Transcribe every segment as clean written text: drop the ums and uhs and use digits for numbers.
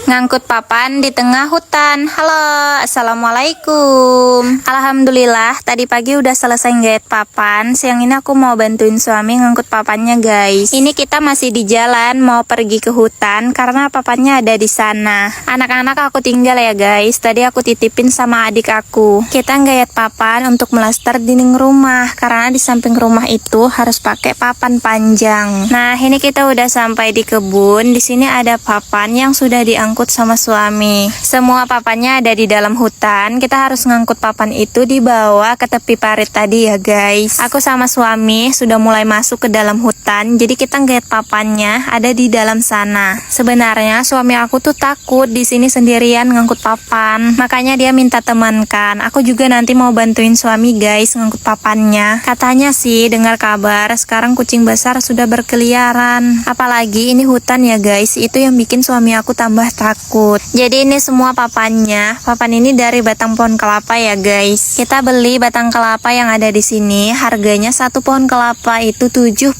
Ngangkut papan di tengah hutan. Halo, assalamualaikum. Alhamdulillah, tadi pagi udah selesai ngait papan. Siang ini aku mau bantuin suami ngangkut papannya, guys. Ini kita masih di jalan mau pergi ke hutan karena papannya ada di sana. Anak-anak aku tinggal ya, guys. Tadi aku titipin sama adik aku. Kita ngait papan untuk melaster dinding rumah karena di samping rumah itu harus pakai papan panjang. Nah, ini kita udah sampai di kebun. Di sini ada papan yang sudah diangkut sama suami. Semua papannya ada di dalam hutan. Kita harus ngangkut papan itu dibawa ke tepi parit tadi ya, guys. Aku sama suami sudah mulai masuk ke dalam hutan. Jadi kita ngeliat papannya ada di dalam sana. Sebenarnya suami aku tuh takut di sini sendirian ngangkut papan. Makanya dia minta temankan. Aku juga nanti mau bantuin suami, guys, ngangkut papannya. Katanya sih dengar kabar sekarang kucing besar sudah berkeliaran. Apalagi ini hutan ya, guys. Itu yang bikin suami aku tambah takut. Jadi ini semua papannya. Papan ini dari batang pohon kelapa ya, guys. Kita beli batang kelapa yang ada di sini. Harganya satu pohon kelapa itu 75.000.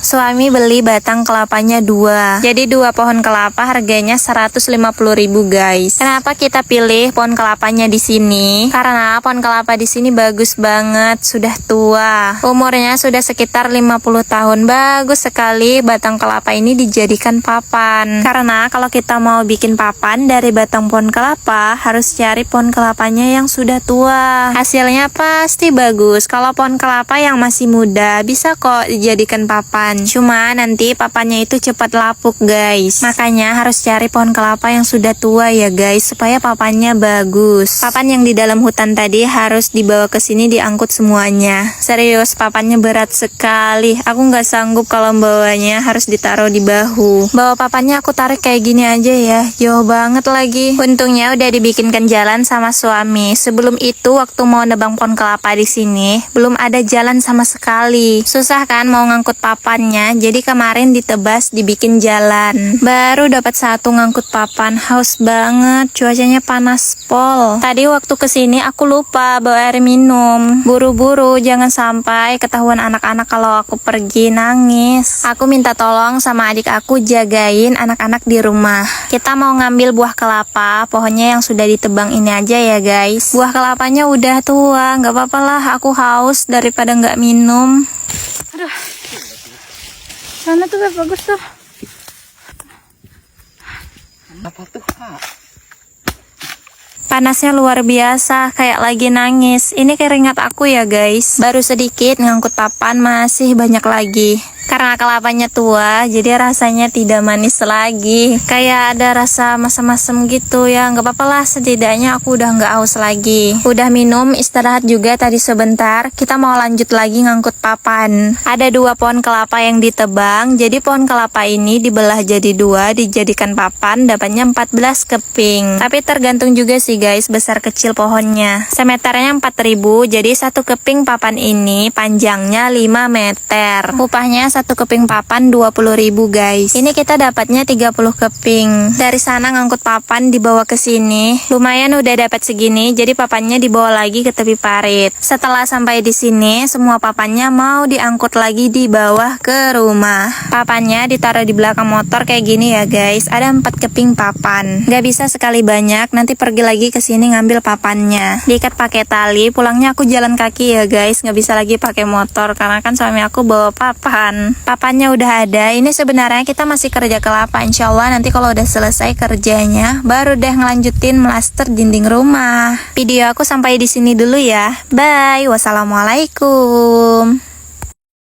Suami beli batang kelapanya 2. Jadi 2 pohon kelapa harganya 150.000, guys. Kenapa kita pilih pohon kelapanya di sini? Karena pohon kelapa di sini bagus banget, sudah tua. Umurnya sudah sekitar 50 tahun. Bagus sekali batang kelapa ini dijadikan papan. Karena kalau kita mau bikin papan dari batang pohon kelapa, harus cari pohon kelapanya yang sudah tua. Hasilnya pasti bagus. Kalau pohon kelapa yang masih muda, bisa kok dijadikan papan. Cuma nanti papannya itu cepat lapuk, guys. Makanya harus cari pohon kelapa yang sudah tua ya, guys, supaya papannya bagus. Papan yang di dalam hutan tadi harus dibawa ke sini, diangkut semuanya. Serius, papannya berat sekali. Aku nggak sanggup kalau bawanya, harus ditaruh di bahu. Bawa papannya aku tarik kayak gini aja ya, jauh banget lagi. Untungnya udah dibikinkan jalan sama suami. Sebelum itu waktu mau nebang pohon kelapa di sini, belum ada jalan sama sekali. Susah kan mau ngangkut papannya, jadi kemarin ditebas dibikin jalan. Baru dapat satu ngangkut papan, haus banget, cuacanya panas pol. Tadi waktu kesini aku lupa bawa air minum. Buru-buru, jangan sampai ketahuan anak-anak kalau aku pergi nangis. Aku minta tolong sama adik aku jagain anak-anak di rumah. Kita mau ngambil buah kelapa, pohonnya yang sudah ditebang ini aja ya, guys. Buah kelapanya udah tua, nggak apa-apa lah, aku haus daripada nggak minum. Aduh, mana tuh bagus tuh. Apa tuh, Kak? Panasnya luar biasa, kayak lagi nangis. Ini keringat aku ya, guys. Baru sedikit ngangkut papan, masih banyak lagi. Karena kelapanya tua, jadi rasanya tidak manis lagi. Kayak ada rasa masam-masam gitu ya. Nggak apa-apa lah, setidaknya aku udah nggak haus lagi. Udah minum, istirahat juga tadi sebentar. Kita mau lanjut lagi ngangkut papan. Ada 2 pohon kelapa yang ditebang. Jadi pohon kelapa ini dibelah jadi 2, dijadikan papan. Dapatnya 14 keping. Tapi tergantung juga sih, guys, besar kecil pohonnya. Semeternya 4.000. Jadi satu keping papan ini panjangnya 5 meter. Upahnya satu keping papan 20.000, guys. Ini kita dapatnya 30 keping. Dari sana ngangkut papan dibawa ke sini. Lumayan udah dapat segini, jadi papannya dibawa lagi ke tepi parit. Setelah sampai di sini, semua papannya mau diangkut lagi di bawah ke rumah. Papannya ditaruh di belakang motor kayak gini ya, guys. Ada 4 keping papan. Gak bisa sekali banyak, nanti pergi lagi ke sini ngambil papannya. Diikat pakai tali, pulangnya aku jalan kaki ya, guys. Gak bisa lagi pakai motor karena kan suami aku bawa papan. Papannya udah ada. Ini sebenarnya kita masih kerja kelapa. Insya Allah nanti kalau udah selesai kerjanya, baru deh ngelanjutin melaster dinding rumah. Video aku sampai di sini dulu ya. Bye. Wassalamualaikum.